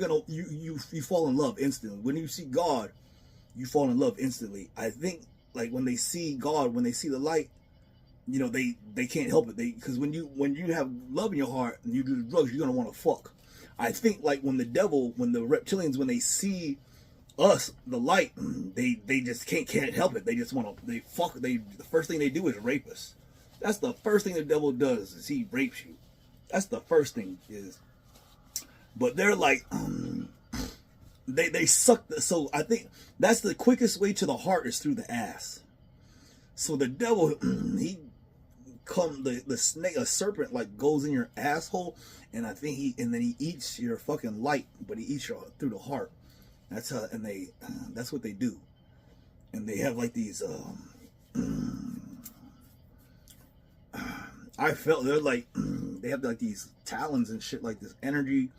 fall in love instantly. When you see God, you fall in love instantly. I think, like, when they see God, when they see the light, they can't help it. Because when you have love in your heart and you do the drugs, you're gonna want to fuck. I think, like, when the reptilians, when they see us, the light, they just can't help it. They just want to, the first thing they do is rape us. That's the first thing the devil does, is he rapes you. That's the first thing is. But they're like, they suck. So I think that's the quickest way to the heart is through the ass. So the devil, he the snake, a serpent, like goes in your asshole, and I think and then he eats your fucking light, but he eats you through the heart. That's how, and that's what they do, and they have like these. I felt they're like they have like these talons and shit, like this energy.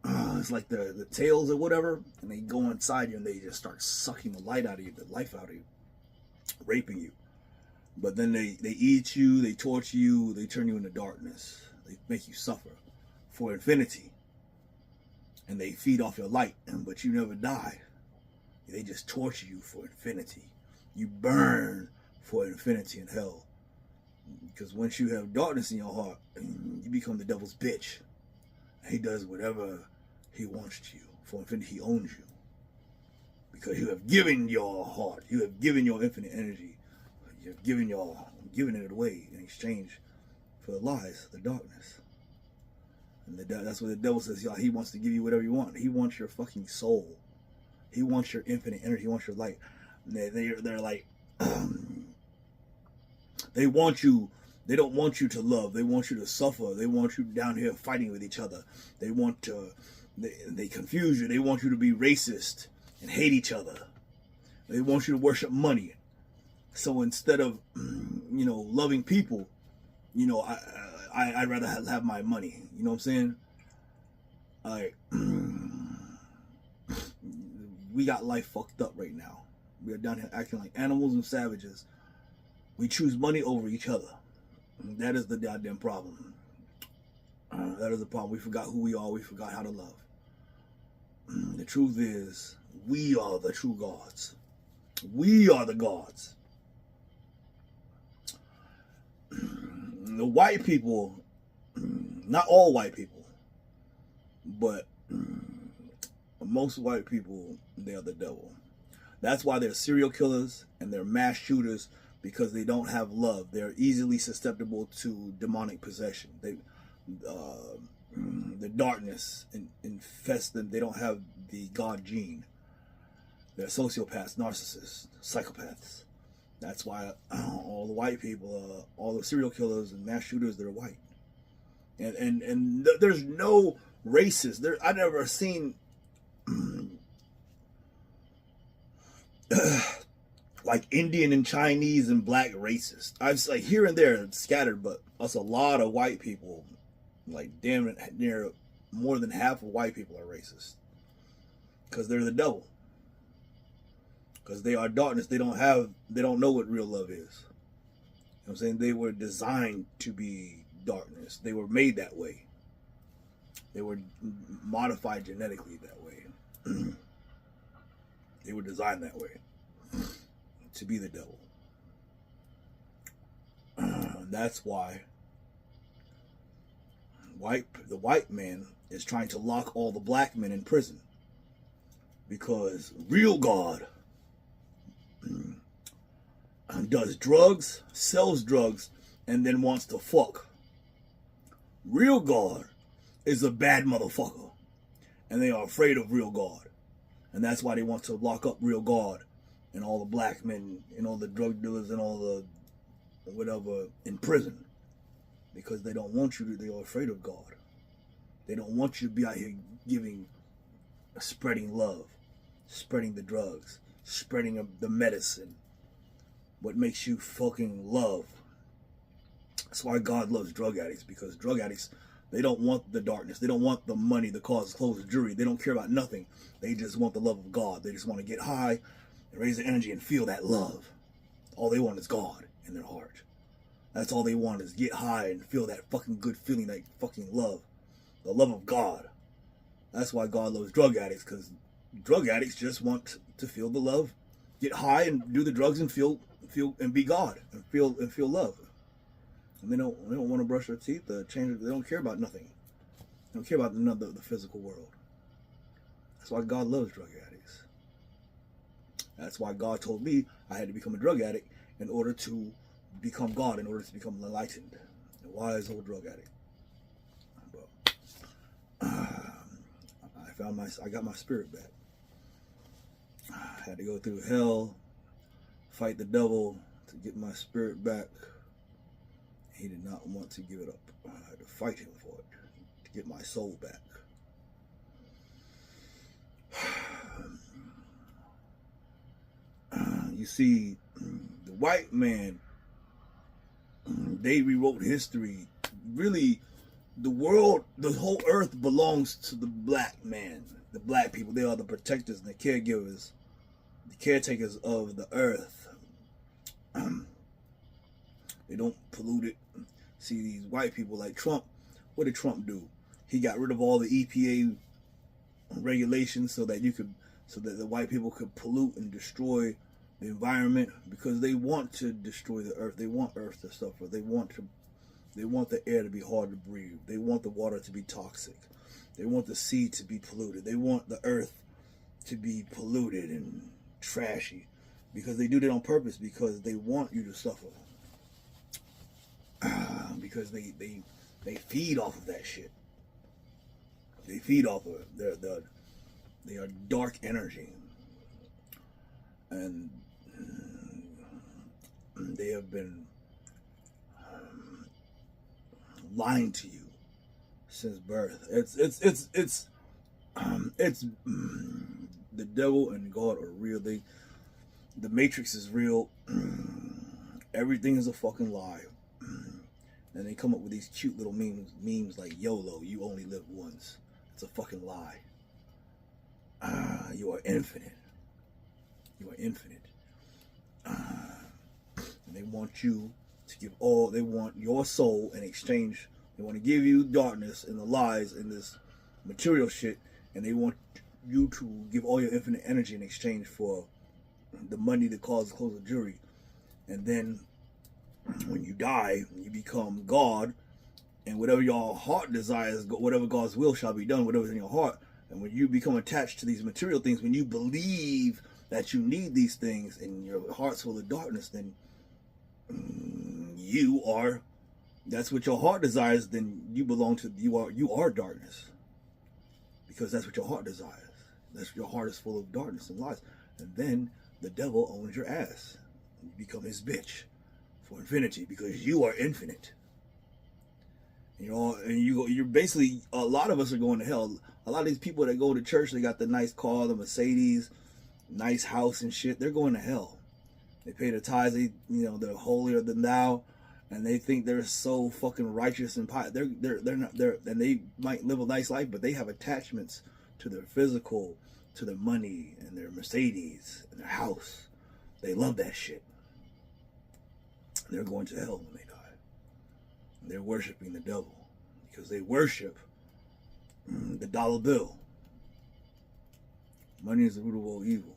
It's like the tails or whatever, and they go inside you and they just start sucking the light out of you, the life out of you, raping you. But then they eat you, they torture you, they turn you into darkness. They make you suffer for infinity. And they feed off your light, but you never die. They just torture you for infinity. You burn for infinity in hell. Because once you have darkness in your heart, you become the devil's bitch. He does whatever he wants to you. For infinity, he owns you. Because you have given your heart, you have given your infinite energy, you have given it away in exchange for the lies, the darkness. And that's what the devil says. He wants to give you whatever you want. He wants your fucking soul. He wants your infinite energy. He wants your light. And they're like, they want you. They don't want you to love. They want you to suffer. They want you down here fighting with each other. They want to. They confuse you. They want you to be racist and hate each other. They want you to worship money. So instead of, loving people, I'd rather have my money. You know what I'm saying? We got life fucked up right now. We are down here acting like animals and savages. We choose money over each other. That is the goddamn problem. That is the problem. We forgot who we are. We forgot how to love. The truth is, we are the true gods. We are the gods. The white people, not all white people, but most white people, they are the devil. That's why they're serial killers and they're mass shooters, because they don't have love. They're easily susceptible to demonic possession. The darkness infests them. They don't have the God gene. They're sociopaths, narcissists, psychopaths. That's why all the white people, all the serial killers and mass shooters, they're white. And there's no racist. I've never seen like Indian and Chinese and black racist. I've like here and there scattered, but us a lot of white people, like damn near more than half of white people are racist, because they're the devil. Because they are darkness. They don't know what real love is. You know what I'm saying? They were designed to be darkness. They were made that way. They were modified genetically that way. They were designed that way to be the devil. That's why the white man is trying to lock all the black men in prison. Because real God does drugs, sells drugs, and then wants to fuck. Real God is a bad motherfucker, and they are afraid of real God, and that's why they want to lock up real God and all the black men and all the drug dealers and all the whatever in prison, because they don't want you to. They are afraid of God. They don't want you to be out here spreading love, spreading the drugs, spreading the medicine. What makes you fucking love. That's why God loves drug addicts, because drug addicts, they don't want the darkness. They don't want the money, the cause, clothes, the jewelry. They don't care about nothing. They just want the love of God. They just want to get high and raise their energy and feel that love. All they want is God in their heart. That's all they want, is get high and feel that fucking good feeling, that fucking love. The love of God. That's why God loves drug addicts, because drug addicts just want to feel the love, get high and do the drugs and feel and be God and feel love. And they don't want to brush their teeth, change. They don't care about nothing. They don't care about the physical world. That's why God loves drug addicts. That's why God told me I had to become a drug addict in order to become God, in order to become enlightened. A wise old drug addict. But I got my spirit back. I had to go through hell, fight the devil, to get my spirit back. He did not want to give it up. I had to fight him for it, to get my soul back. You see, the white man, they rewrote history. Really, the world, the whole earth belongs to the black man, the black people. They are the protectors and the caregivers, the caretakers of the earth. They don't pollute it. See, these white people like Trump, what did Trump do? He got rid of all the EPA regulations so that the white people could pollute and destroy the environment, because they want to destroy the earth. They want earth to suffer. They want the air to be hard to breathe. They want the water to be toxic. They want the sea to be polluted. They want the earth to be polluted and trashy, because they do that on purpose, because they want you to suffer. Because they feed off of that shit. They feed off of it. They are dark energy. And they have been lying to you since birth. It's the devil and God are real. The Matrix is real. Everything is a fucking lie. And they come up with these cute little memes like YOLO, you only live once. It's a fucking lie. You are infinite. You are infinite. And they want you to give they want your soul in exchange. They want to give you darkness and the lies and this material shit, and they want you to give all your infinite energy in exchange for the money that cause close the jury. And then when you die, you become God, and whatever your heart desires, whatever God's will shall be done, whatever's in your heart. And when you become attached to these material things, when you believe that you need these things and your heart's full of darkness, then that's what your heart desires, then you are darkness. Because that's what your heart desires. Your heart is full of darkness and lies. And then the devil owns your ass. You become his bitch for infinity, because you are infinite. You're basically, a lot of us are going to hell. A lot of these people that go to church, they got the nice car, the Mercedes, nice house and shit. They're going to hell. They pay the tithes. They're holier than thou, and they think they're so fucking righteous and pious. They're not. And they might live a nice life, but they have attachments to their physical, to their money and their Mercedes and their house. They love that shit. They're going to hell when they die. They're worshiping the devil because they worship the dollar bill. Money is the root of all evil.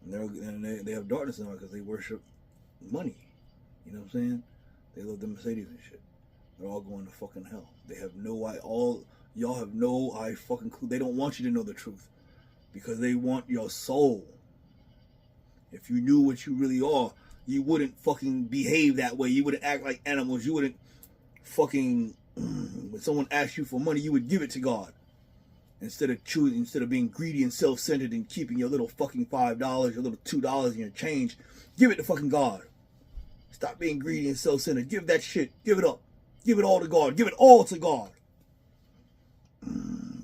And they have darkness in them because they worship money. You know what I'm saying? They love the Mercedes and shit. They're all going to fucking hell. They have y'all have no fucking clue. They don't want you to know the truth because they want your soul. If you knew what you really are, you wouldn't fucking behave that way. You wouldn't act like animals. You wouldn't fucking, when someone asks you for money, you would give it to God. Instead of being greedy and self-centered and keeping your little fucking $5, your little $2 in your change, give it to fucking God. Stop being greedy and self-centered. Give that shit. Give it up. Give it all to God. Give it all to God.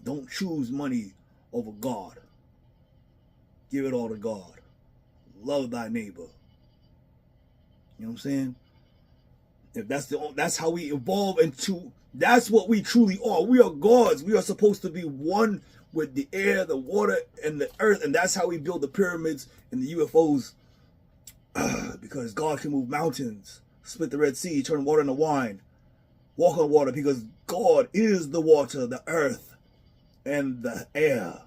Don't choose money over God. Give it all to God. Love thy neighbor. You know what I'm saying? If that's how we evolve into, that's what we truly are. We are gods. We are supposed to be one with the air, the water, and the earth. And that's how we build the pyramids and the UFOs. Because God can move mountains, split the Red Sea, turn water into wine, walk on water, because God is the water, the earth, and the air.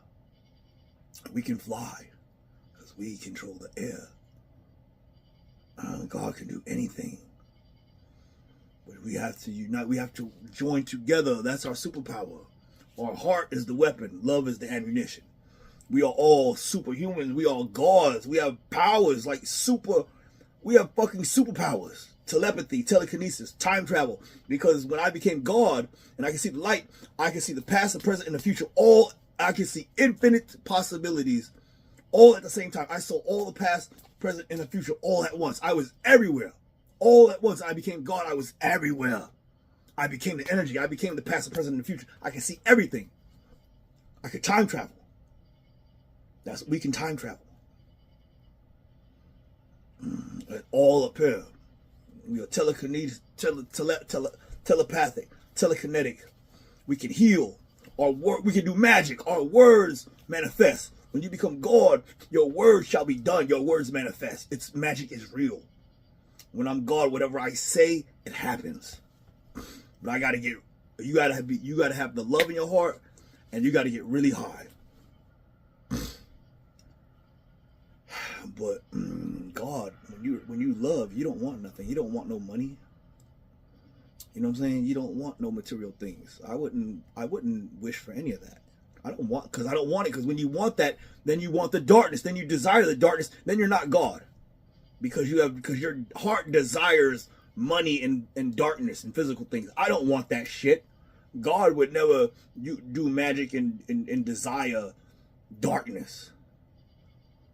We can fly because we control the air. God can do anything. But we have to unite. We have to join together. That's our superpower. Our heart is the weapon. Love is the ammunition. We are all superhumans. We are gods. We have powers we have fucking superpowers. Telepathy, telekinesis, time travel. Because when I became God and I can see the light, I can see the past, the present, and the future. I can see infinite possibilities all at the same time. I saw all the past, present, and the future all at once. I was everywhere. All at once. I became God. I was everywhere. I became the energy. I became the past, the present, and the future. I can see everything. I could time travel. We can time travel. All up here. We are telekinetic, telepathic, telekinetic. We can heal. We can do magic. Our words manifest. When you become God, your words shall be done. Your words manifest. Magic is real. When I'm God, whatever I say, it happens. But you gotta have the love in your heart, and you gotta get really high. But God, when you love, you don't want nothing. You don't want no money. You know what I'm saying? You don't want no material things. I wouldn't wish for any of that. I don't want it. Because when you want that, then you want the darkness. Then you desire the darkness. Then you're not God, because your heart desires money and darkness and physical things. I don't want that shit. God would never do magic and desire darkness.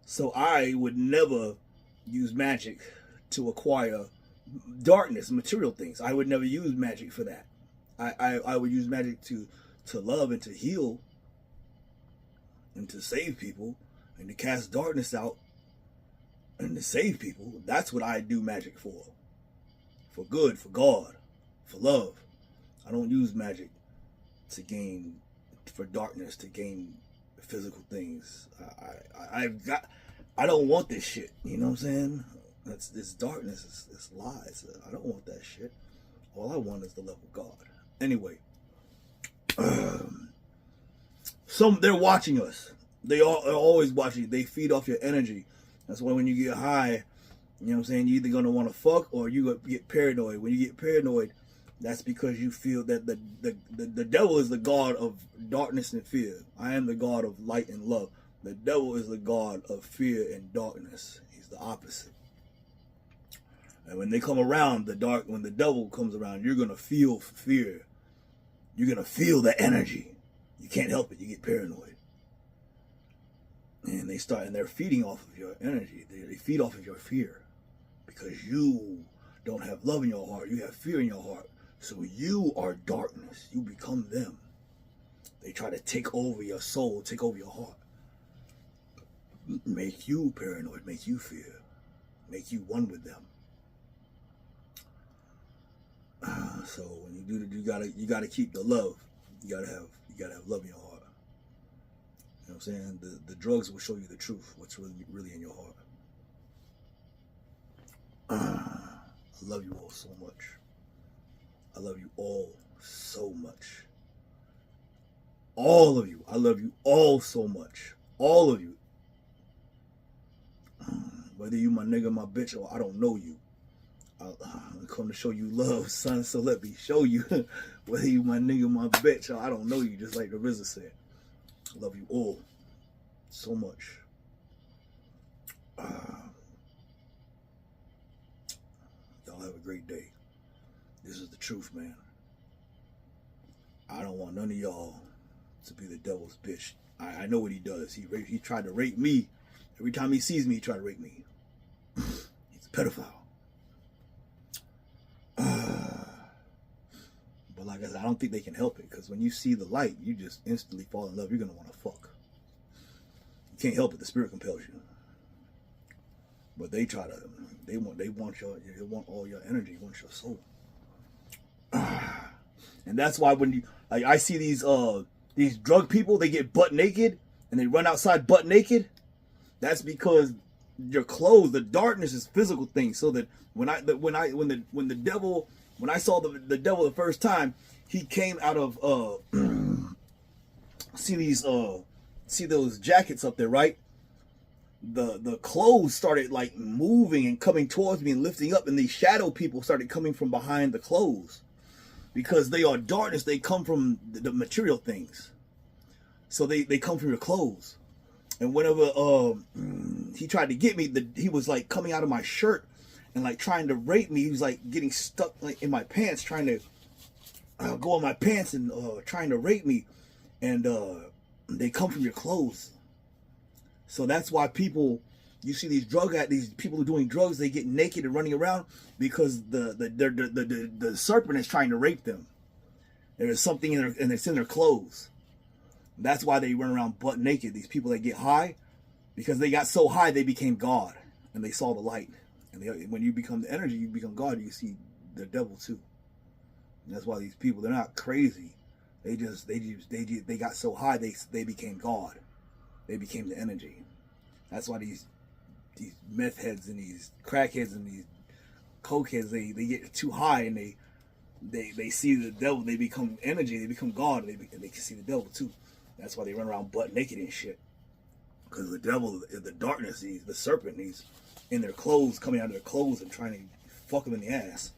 So I would never use magic to acquire darkness, material things. I would never use magic for that. I would use magic to love and to heal and to save people and to cast darkness out and to save people. That's what I do magic for. For good, for God, for love. I don't use magic for darkness, to gain physical things. I don't want this shit. You know what I'm saying? It's darkness. It's lies. I don't want that shit. All I want is the love of God. Anyway, they're watching us. They are always watching. They feed off your energy. That's why when you get high, you know what I'm saying, you're either gonna want to fuck or you gonna get paranoid. When you get paranoid, that's because you feel that the devil is the god of darkness and fear. I am the god of light and love. The devil is the god of fear and darkness. He's the opposite. And when they come around, when the devil comes around, you're gonna feel fear. You're gonna feel the energy. You can't help it. You get paranoid. And they're feeding off of your energy. They feed off of your fear. Because you don't have love in your heart. You have fear in your heart. So you are darkness. You become them. They try to take over your soul, take over your heart. Make you paranoid, make you fear. Make you one with them. So when you do that, you gotta keep the love. You gotta have love in your heart. You know what I'm saying? The drugs will show you the truth, what's really in your heart. I love you all so much. I love you all so much. All of you. I love you all so much. All of you. Whether you my nigga, my bitch, or I don't know you. I'm come to show you love, son, so let me show you. Whether you my nigga, my bitch, or I don't know you, just like the RZA said. I love you all so much. Y'all have a great day. This is the truth, man. I don't want none of y'all to be the devil's bitch. I know what he does. He tried to rape me. Every time he sees me, he tried to rape me. He's a pedophile. But like I said, I don't think they can help it, because when you see the light, you just instantly fall in love. You're gonna want to fuck. You can't help it. The spirit compels you. But they want all your energy, want your soul. And that's why when I see these drug people, they get butt naked and they run outside butt naked. That's because your clothes, the darkness is physical things. So that when I saw the devil the first time, he came out of see those jackets up there, right? The clothes started like moving and coming towards me and lifting up, and these shadow people started coming from behind the clothes. Because they are darkness, they come from the material things. So they come from your clothes. And whenever he tried to get me, he was like coming out of my shirt and like trying to rape me. He was like getting stuck like in my pants, trying to go in my pants and trying to rape me. And they come from your clothes. So that's why people, you see these these people who are doing drugs, they get naked and running around because the serpent is trying to rape them. There is something and it's in their clothes. That's why they run around butt naked. These people that get high, because they got so high they became God and they saw the light. And when you become the energy, you become God. You see the devil too. And that's why these people, they're not crazy. They got so high they became God. They became the energy. That's why these meth heads and these crackheads and these coke heads, they get too high and they see the devil. They become energy. They become God. And they can see the devil too. That's why they run around butt naked and shit. Because the devil, the darkness, the serpent, he's in their clothes, coming out of their clothes and trying to fuck them in the ass.